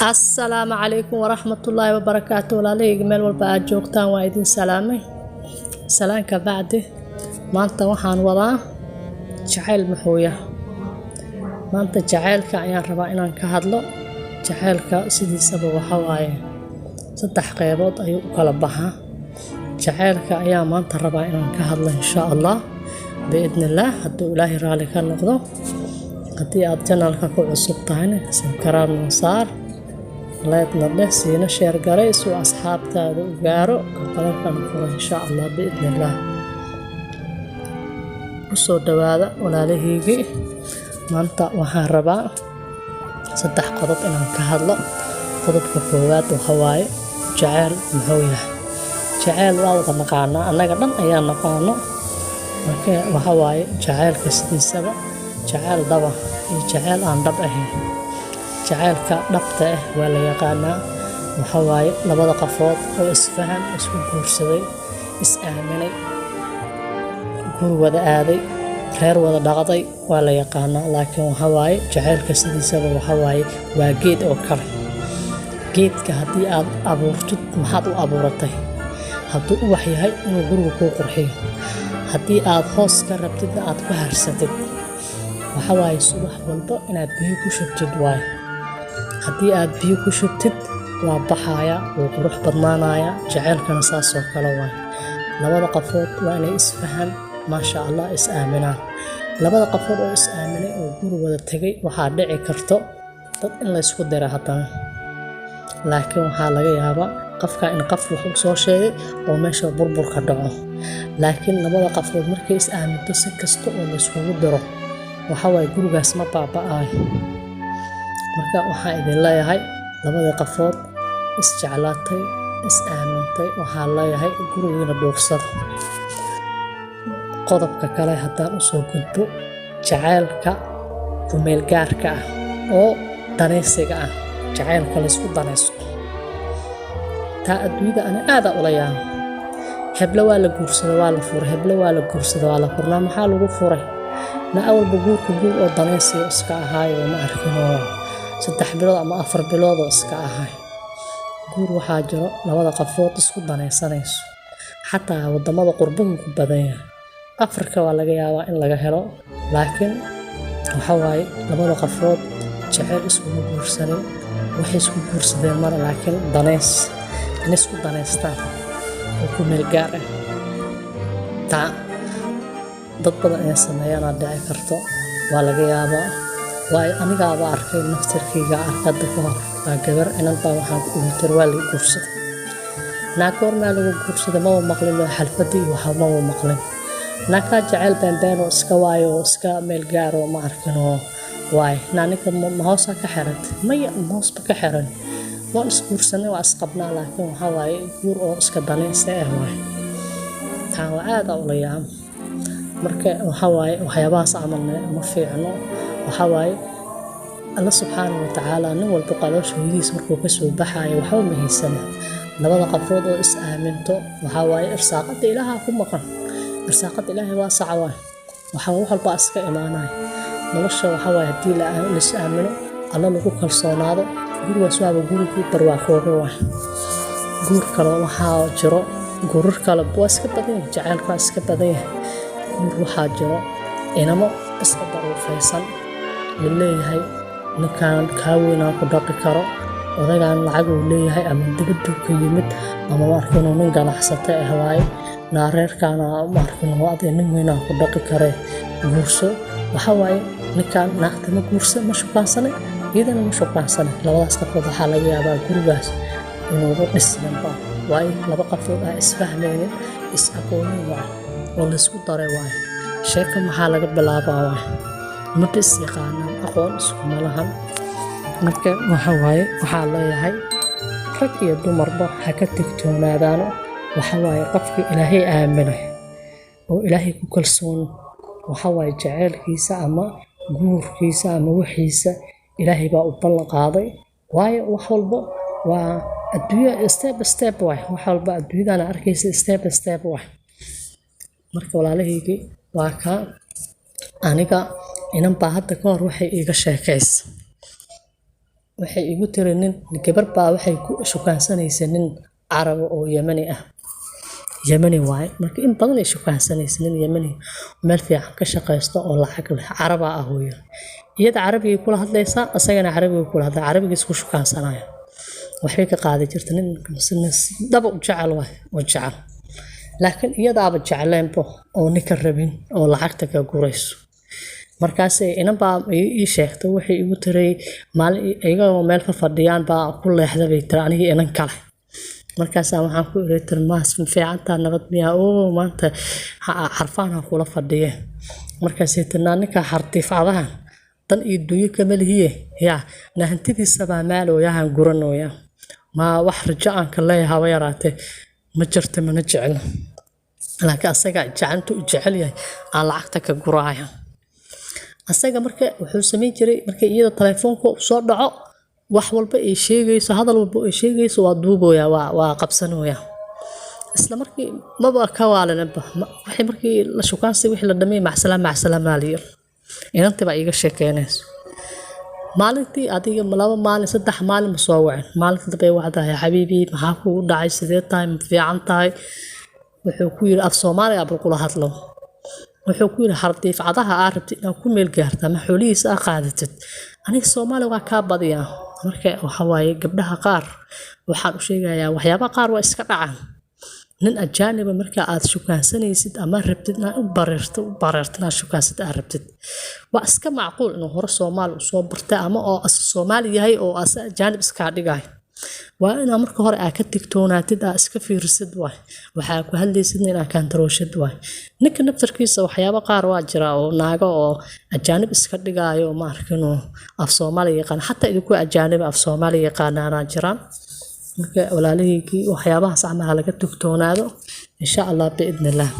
السلام عليكم ورحمة الله وبركاته. walaalahayga meel walba aad joogtaan waa idin salaamay. salaanka bacdi maanta waxaan wadaa jacayl maxooya. maanta jacaylka ayaan rabaa inaan ka hadlo. jacaylka sidiisaba waxa waaye saddex qaybood ayuu u kala baxaa. jacaylka ayaa maanta rabaa inaan ka hadlo insha Allah biidnillah hadduu ilaahay raali ka noqdo. haddii aad channelka ku cusub tahayna subscribe noo saar, leedna dheh, siina share garay si uu asxaabtaada u gaaro qaladkan furo insha Allah biidnillah. usoo dhawaada walaalahayga. maanta waxaan rabaa saddex qodob inaan ka hadlo. qodobka koowaad waxa waaye jacayl muxuu yahay. jacayl waa wada naqaanaa, annaga dhan ayaa naqaano. marka waxa waaye jacaylka sidiisaba jacayl dhaba iyo jacayl aan dhab ahayn. jacaylka dhabta ah waa la yaqaanaa. waxa waaye labada qafood oo isfahan, isku guursaday, is aaminay, guur wada aaday, reer wada dhaqday waa la yaqaanaa. laakiin waxa waaye jacaylka sidiisaba waxa waaye waa geed oo kale. geedka haddii aad abuurtid maxaad u abuuratay? hadduu ubax yahay inuu guriga kuu qurxiyo, haddii aad hoos ka rabtidna aad ku harsatid, waxa waaye subax walba inaad biyo ku shubtid waaye. haddii aad biyo ku shubtid waa baxaya, wuu qurux badnaanaya. jacaylkana saas oo kale waaye. labada qafood waa inay isfahan, maasha Allah, is aaminaan. labada qafood oo is aaminay oo guri wada tagay waxaa dhici karto dad in la isku dira haddana. laakiin waxaa laga yaabaa qofka in qof wuxuu soo sheegay oo meesha burbur ka dhaco. laakiin labada qafood markay is aaminto si kasta oo la iskugu diro waxa waaye gurigaas ma baaba'aayo. marka waxaan idin leeyahay labada qafood is jeclaatay, is aamintay, waxaan leeyahay gurigiina dhuursada. qodobka kale haddaan usoo gudbo, jacaylka kumeel gaarka ah oo danaysiga ah, jacaylka laysku danaysto. taa adduunyada ana aadaa ula yaaba. heblo waa la guursada waa la furay, heblo waa la guursada waa la furnaa. maxaa lagu furay? na awalba guurka guur oo danaysiga iska ahaayo ma arkinoo 3 bilood ama 4 bilood oo iska ahay. guur waxaa jiro labada qafood isku danaysanayso. xataa wadamada qurbaha ku badan yahay. Afrika waa laga yaabaa in laga helo, laakiin waxa waaye labada qafood jacayl isku guursanay, waxay isku guursadeen mar, laakiin danays in isku danaystaan oo ku meel gaar ah. taa dad badan inay sameeyaan dhici karto, waa laga yaabaa. waay anigaaba arkay naftirkayga arkada ka hor baa gabar inan baa waxaan ku dhintay waa la guursaday. naakoor maa lagu guursaday ma maqlin, xalfadii waxa ma maqlin. naakaa jacayl been oo iska waayo oo iska meel gaar oo ma arkinoo waay. naanika ma hoosa ka xiran maya, ma hoosba ka xiran. waan isguursanay waa isqabnaa, laakiin waxa waaye guur oo iska danaysa ah waay. taa waa aad u la yaab. marka waxa waaye waxyaabahaas camalna ma fiicno. waxa waaye Allah subhanahu wa ta'ala nin walba qalooshoodiis markuu ka soo baxayo waxa uu mahiisana. labada qafood oo is aaminto waxa waaye irsaaqada Ilaahay ku maqan. irsaaqada Ilaahay waa sacwa. waxa wax walba iska imaanay. nolosha waxa waaye hadii la is aamino Allah lagu kalsoonaado, gurigaas waa guriga barwaaqo waa. guur kale waxaa jiro guurar kale waa iska badan, jacaylka iska badan. guur waxaa jiro inamo iska daruufaysan leeyahay ninkaan kaawina ku dhaqi karo, odagaan lacag uu leeyahay ama dibadda ka yimid ama markuu nin ganacsata ah waaye, naareerkaana markuu wada nin weyn ku dhaqi kare guurso. waxa waaye ninkaan naagta ma guursan, ma shukaansanay, iyadana ma shukaansanay. labadaas qafood waxaa laga yaabaa gurigaas inuu dhismanba waaye. laba qafood ah isfahmaynin, is aqoonin waaye oo la isku daray waaye. sheeko maxaa laga bilaabaa waaye, ma bis yaqaanaan, aqoon isku malahan. marka waxa waaye waxaa leeyahay rag iyo dumarba ha ka tigtoonaadaano. waxa waaye qofka Ilaahay aaminay oo Ilaahay ku kalsoon, waxa waaye jacaylkiisa ama guurkiisa ama wixiisa Ilaahay baa u ballan qaaday. waayo wax walba waa adduunya step waay wax walba adduunyadana arkaysa step waay marka walaalahaygii waa ka aniga inan baa hadda ka hor waxay iiga sheekaysa waxay igu tiri nin gabar baa waxay ku shukaansanaysa nin carab oo yamani waay marka in badan ay shukaansanaysa nin yamani meel fiican ka shaqaysto oo lacag leh caraba ah hooyo iyada carabiga kula hadlaysa asagana carabiga kula hadla carabiga isku shukaansanaya waxay ka qaaday jirta nin daba u jecel waay oo jecel laakiin iyadaaba jecleenbo oo ninka rabin oo lacagta ka gurayso markaas inan baa ii sheegtay waxay igu tiray maalin iyagoo meel ka fadhiyaan baa ku leexday bay tiri aniga inan kale markaas waxaan ku iri tir maas fiicanta nabad miyaa oo maanta xarfaana kula fadhiye markaas tirna ninka xartifadahan tan iyo duuyo kamalihiye yaa nahantidiisa baa maalooyahan guranooya ma wax rajo aan ka leeyahay yaraatay ma jirto mana jecel laakiin asaga jacantu jecel yahay aan lacagta ka guraaya asaga marka wuxuu sameyn jiray marka iyada telefoonka soo dhaco wax walba ay sheegayso hadal walba ay sheegayso waa duubooya waa qabsanooya isla markii maba ka waalanaba waxay markii la shukaansi wixii la dhamay macsalaam aliyo inantii baa iiga sheekeynayso maalintii adiga laba maalin saddex maalin ma soo wacin maalintii dambe wacdahay xabiibi maxaa kugu dhacay sidee tahay ma fiican tahay wuxuu ku yiri af Soomaaliya bal kula hadlo wuxuu ku yiri xartiifadaha aad rabtid inaad ku meel gaarto ma xoolihiisa aad qaadatid aniga Soomaaliya waa ka badiyaa marka waxa waaye gabdhaha qaar waxaan u sheegayaa waxyaabo qaar waa iska dhacaan nin ajaaniba marka aad shukaansanaysid ama rabtid inaad u bareerto inaad shukaansid aad rabtid waa iska macquul inuu hore Soomaali u soo bartay ama oo as Soomaali yahay oo as ajaanib iska dhigay waa inaad marka hore aad ka tigtoonaatid aad iska fiirsid waxaa ku hadlaysid inaad kantarooshid ninka naftarkiisa waxyaabo qaar waa jira oo naago oo ajaanib iska dhigaayo ma arkino af Soomaali yaqaan xataa idinku ajaanib af Soomaali yaqaanana jiraan marka walaalahaygii waxyaabahaas ama laga tigtoonaado insha Allah biidnillah